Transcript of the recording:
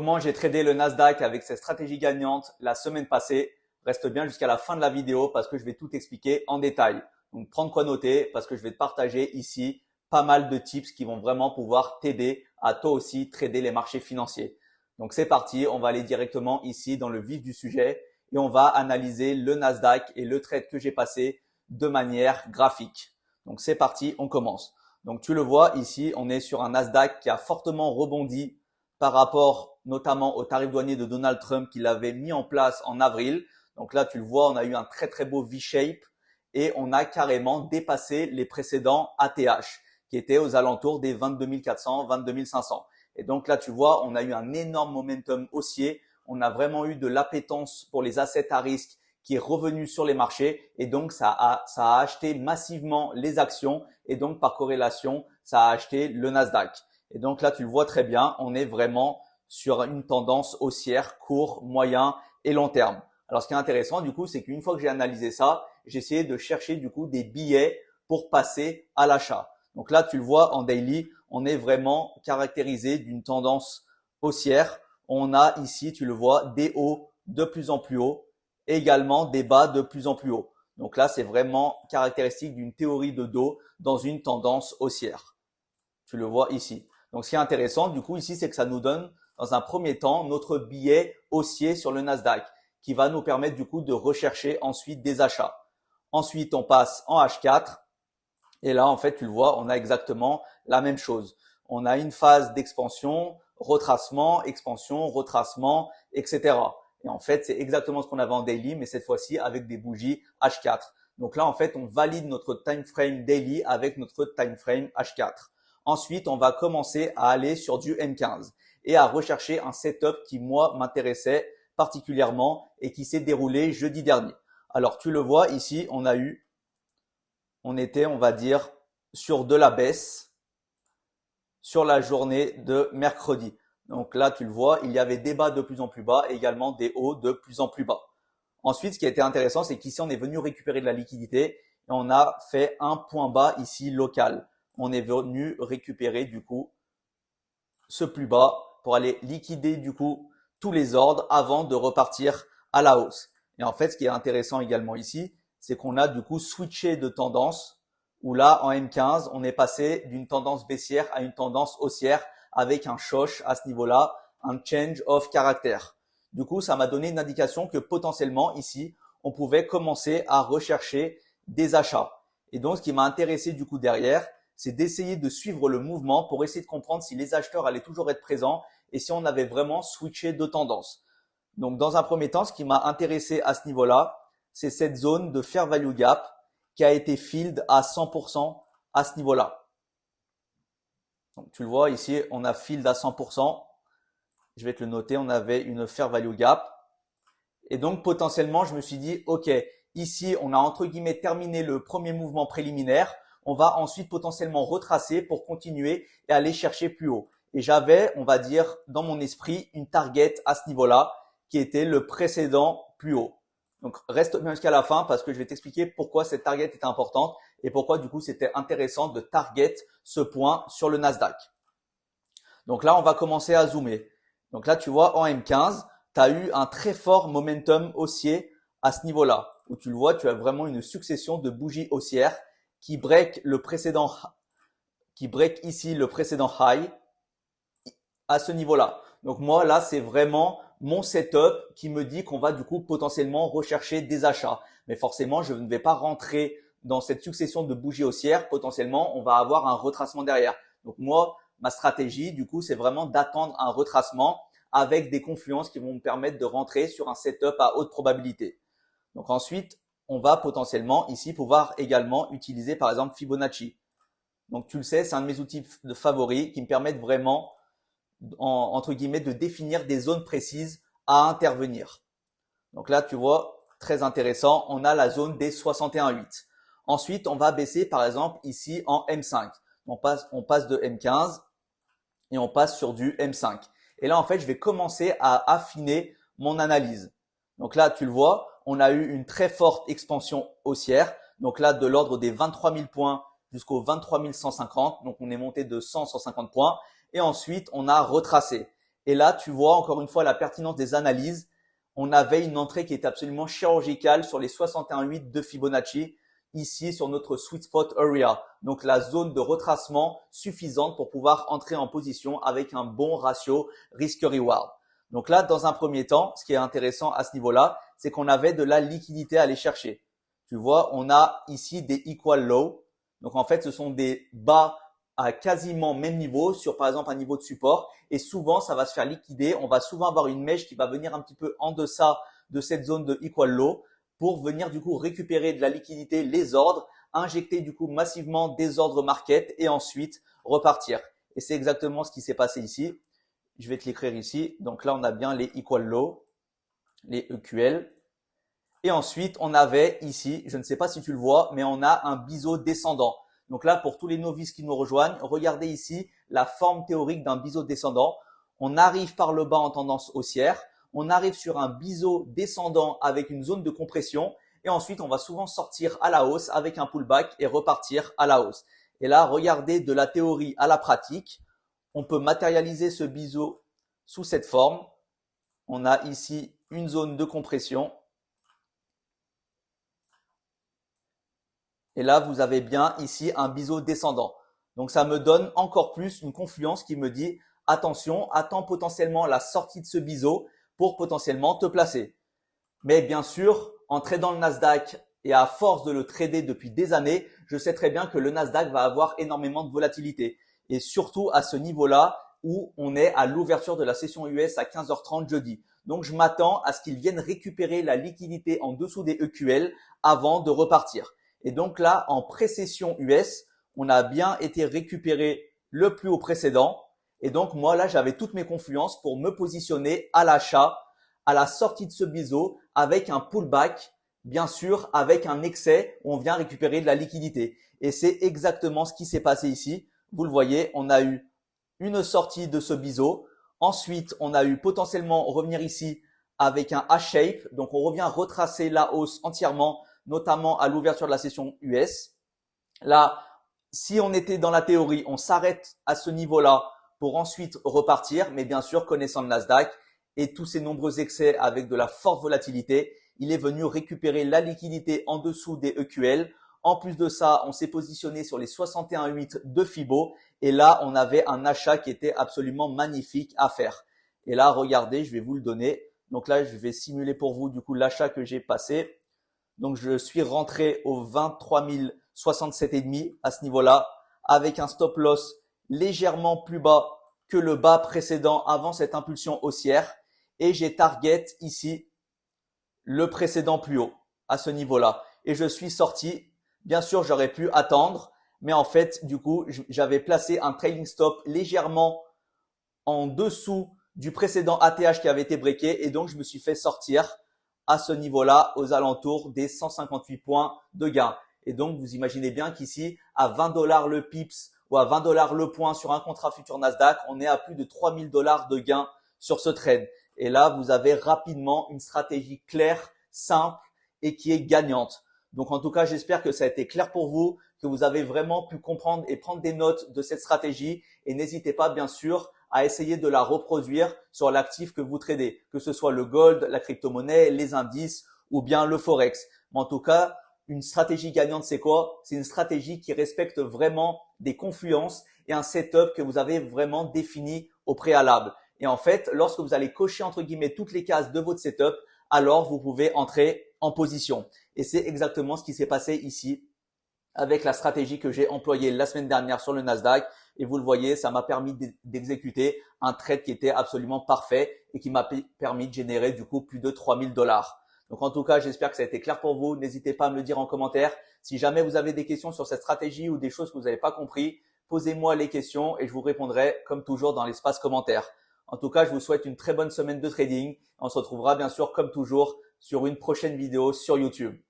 Comment j'ai tradé le Nasdaq avec cette stratégie gagnante la semaine passée. Reste bien jusqu'à la fin de la vidéo parce que je vais tout expliquer en détail. Donc, prendre quoi noter parce que je vais te partager ici pas mal de tips qui vont vraiment pouvoir t'aider à toi aussi trader les marchés financiers. Donc, c'est parti. On va aller directement ici dans le vif du sujet et on va analyser le Nasdaq et le trade que j'ai passé de manière graphique. Donc, c'est parti. On commence. Donc, tu le vois ici, on est sur un Nasdaq qui a fortement rebondi par rapport notamment au tarif douanier de Donald Trump qu'il avait mis en place en avril. Donc là, tu le vois, on a eu un très très beau V-shape et on a carrément dépassé les précédents ATH qui étaient aux alentours des 22 400, 22 500. Et donc là, tu vois, on a eu un énorme momentum haussier. On a vraiment eu de l'appétence pour les assets à risque qui est revenu sur les marchés et donc ça a acheté massivement les actions et donc par corrélation, ça a acheté le Nasdaq. Et donc là, tu le vois très bien, on est vraiment sur une tendance haussière court, moyen et long terme. Alors, ce qui est intéressant, du coup, c'est qu'une fois que j'ai analysé ça, j'ai essayé de chercher, du coup, des billets pour passer à l'achat. Donc là, tu le vois en daily, on est vraiment caractérisé d'une tendance haussière. On a ici, tu le vois, des hauts de plus en plus hauts et également des bas de plus en plus hauts. Donc là, c'est vraiment caractéristique d'une théorie de dos dans une tendance haussière. Tu le vois ici. Donc, ce qui est intéressant, du coup, ici, c'est que ça nous donne, dans un premier temps, notre billet haussier sur le Nasdaq, qui va nous permettre, du coup, de rechercher ensuite des achats. Ensuite, on passe en H4. Et là, en fait, tu le vois, on a exactement la même chose. On a une phase d'expansion, retracement, expansion, retracement, etc. Et en fait, c'est exactement ce qu'on avait en daily, mais cette fois-ci avec des bougies H4. Donc là, en fait, on valide notre time frame daily avec notre time frame H4. Ensuite, on va commencer à aller sur du M15 et à rechercher un setup qui, moi, m'intéressait particulièrement et qui s'est déroulé jeudi dernier. Alors, tu le vois ici, on était, on va dire, sur de la baisse sur la journée de mercredi. Donc là, tu le vois, il y avait des bas de plus en plus bas et également des hauts de plus en plus bas. Ensuite, ce qui a été intéressant, c'est qu'ici, on est venu récupérer de la liquidité et on a fait un point bas ici local. On est venu récupérer du coup ce plus bas pour aller liquider du coup tous les ordres avant de repartir à la hausse. Et en fait, ce qui est intéressant également ici, c'est qu'on a du coup switché de tendance où là, en M15, on est passé d'une tendance baissière à une tendance haussière avec un shosh à ce niveau-là, un change of character. Du coup, ça m'a donné une indication que potentiellement ici, on pouvait commencer à rechercher des achats. Et donc, ce qui m'a intéressé du coup derrière, c'est d'essayer de suivre le mouvement pour essayer de comprendre si les acheteurs allaient toujours être présents et si on avait vraiment switché de tendance. Donc, dans un premier temps, ce qui m'a intéressé à ce niveau-là, c'est cette zone de fair value gap qui a été filled à 100% à ce niveau-là. Donc, tu le vois ici, on a filled à 100%. Je vais te le noter, on avait une fair value gap. Et donc, potentiellement, je me suis dit, OK, ici, on a entre guillemets terminé le premier mouvement préliminaire. On va ensuite potentiellement retracer pour continuer et aller chercher plus haut. Et j'avais, on va dire, dans mon esprit, une target à ce niveau-là qui était le précédent plus haut. Donc, reste bien jusqu'à la fin parce que je vais t'expliquer pourquoi cette target était importante et pourquoi du coup c'était intéressant de target ce point sur le Nasdaq. Donc là, on va commencer à zoomer. Donc là, tu vois, en M15, tu as eu un très fort momentum haussier à ce niveau-là. Où tu le vois, tu as vraiment une succession de bougies haussières qui break ici le précédent high à ce niveau-là. Donc moi, là, c'est vraiment mon setup qui me dit qu'on va du coup potentiellement rechercher des achats. Mais forcément, je ne vais pas rentrer dans cette succession de bougies haussières. Potentiellement, on va avoir un retracement derrière. Donc moi, ma stratégie, du coup, c'est vraiment d'attendre un retracement avec des confluences qui vont me permettre de rentrer sur un setup à haute probabilité. Donc ensuite, on va potentiellement ici pouvoir également utiliser par exemple Fibonacci. Donc tu le sais, c'est un de mes outils de favoris qui me permettent vraiment, entre guillemets, de définir des zones précises à intervenir. Donc là, tu vois, très intéressant, on a la zone des 61,8. Ensuite, on va baisser par exemple ici en M5. On passe de M15 et on passe sur du M5. Et là, en fait, je vais commencer à affiner mon analyse. Donc là, tu le vois, on a eu une très forte expansion haussière. Donc là, de l'ordre des 23 000 points jusqu'aux 23 150. Donc, on est monté de 100, 150 points. Et ensuite, on a retracé. Et là, tu vois encore une fois la pertinence des analyses. On avait une entrée qui était absolument chirurgicale sur les 61,8 de Fibonacci, ici sur notre sweet spot area. Donc la zone de retracement suffisante pour pouvoir entrer en position avec un bon ratio risque-reward. Donc là, dans un premier temps, ce qui est intéressant à ce niveau-là, c'est qu'on avait de la liquidité à aller chercher. Tu vois, on a ici des equal low. Donc en fait, ce sont des bas à quasiment même niveau sur par exemple un niveau de support. Et souvent, ça va se faire liquider. On va souvent avoir une mèche qui va venir un petit peu en deçà de cette zone de equal low pour venir du coup récupérer de la liquidité, les ordres, injecter du coup massivement des ordres market et ensuite repartir. Et c'est exactement ce qui s'est passé ici. Je vais te l'écrire ici. Donc là, on a bien les equal low, les EQL. Et ensuite, on avait ici, je ne sais pas si tu le vois, mais on a un biseau descendant. Donc là, pour tous les novices qui nous rejoignent, regardez ici la forme théorique d'un biseau descendant. On arrive par le bas en tendance haussière. On arrive sur un biseau descendant avec une zone de compression. Et ensuite, on va souvent sortir à la hausse avec un pullback et repartir à la hausse. Et là, regardez de la théorie à la pratique. On peut matérialiser ce biseau sous cette forme. On a ici une zone de compression. Et là, vous avez bien ici un biseau descendant. Donc, ça me donne encore plus une confluence qui me dit attention, attends potentiellement la sortie de ce biseau pour potentiellement te placer. Mais bien sûr, en tradant le Nasdaq et à force de le trader depuis des années, je sais très bien que le Nasdaq va avoir énormément de volatilité. Et surtout à ce niveau-là où on est à l'ouverture de la session US à 15h30 jeudi. Donc, je m'attends à ce qu'ils viennent récupérer la liquidité en dessous des EQL avant de repartir. Et donc là, en pré-session US, on a bien été récupéré le plus haut précédent. Et donc moi, là, j'avais toutes mes confluences pour me positionner à l'achat, à la sortie de ce biseau, avec un pullback, bien sûr, avec un excès où on vient récupérer de la liquidité. Et c'est exactement ce qui s'est passé ici. Vous le voyez, on a eu une sortie de ce biseau. Ensuite, on a eu potentiellement revenir ici avec un H-shape. Donc, on revient retracer la hausse entièrement, notamment à l'ouverture de la session US. Là, si on était dans la théorie, on s'arrête à ce niveau-là pour ensuite repartir. Mais bien sûr, connaissant le Nasdaq et tous ces nombreux excès avec de la forte volatilité, il est venu récupérer la liquidité en dessous des EQL. En plus de ça, on s'est positionné sur les 61,8 de Fibo. Et là, on avait un achat qui était absolument magnifique à faire. Et là, regardez, je vais vous le donner. Donc là, je vais simuler pour vous du coup l'achat que j'ai passé. Donc, je suis rentré au 23 067,5 à ce niveau-là avec un stop loss légèrement plus bas que le bas précédent avant cette impulsion haussière. Et j'ai target ici le précédent plus haut à ce niveau-là. Et je suis sorti. Bien sûr, j'aurais pu attendre, mais en fait, du coup, j'avais placé un trailing stop légèrement en dessous du précédent ATH qui avait été breaké et donc je me suis fait sortir à ce niveau-là aux alentours des 158 points de gain. Et donc, vous imaginez bien qu'ici, à 20 $ le pips ou à 20 $ le point sur un contrat futur Nasdaq, on est à plus de 3 000 $ de gain sur ce trade. Et là, vous avez rapidement une stratégie claire, simple et qui est gagnante. Donc, en tout cas, j'espère que ça a été clair pour vous, que vous avez vraiment pu comprendre et prendre des notes de cette stratégie. Et n'hésitez pas, bien sûr, à essayer de la reproduire sur l'actif que vous tradez, que ce soit le gold, la crypto-monnaie, les indices ou bien le forex. Mais en tout cas, une stratégie gagnante, c'est quoi? C'est une stratégie qui respecte vraiment des confluences et un setup que vous avez vraiment défini au préalable. Et en fait, lorsque vous allez cocher entre guillemets toutes les cases de votre setup, alors vous pouvez entrer en position. Et c'est exactement ce qui s'est passé ici avec la stratégie que j'ai employée la semaine dernière sur le Nasdaq. Et vous le voyez, ça m'a permis d'exécuter un trade qui était absolument parfait et qui m'a permis de générer du coup plus de 3 000 $. Donc en tout cas, j'espère que ça a été clair pour vous. N'hésitez pas à me le dire en commentaire. Si jamais vous avez des questions sur cette stratégie ou des choses que vous n'avez pas compris, posez-moi les questions et je vous répondrai comme toujours dans l'espace commentaire. En tout cas, je vous souhaite une très bonne semaine de trading. On se retrouvera bien sûr comme toujours sur une prochaine vidéo sur YouTube.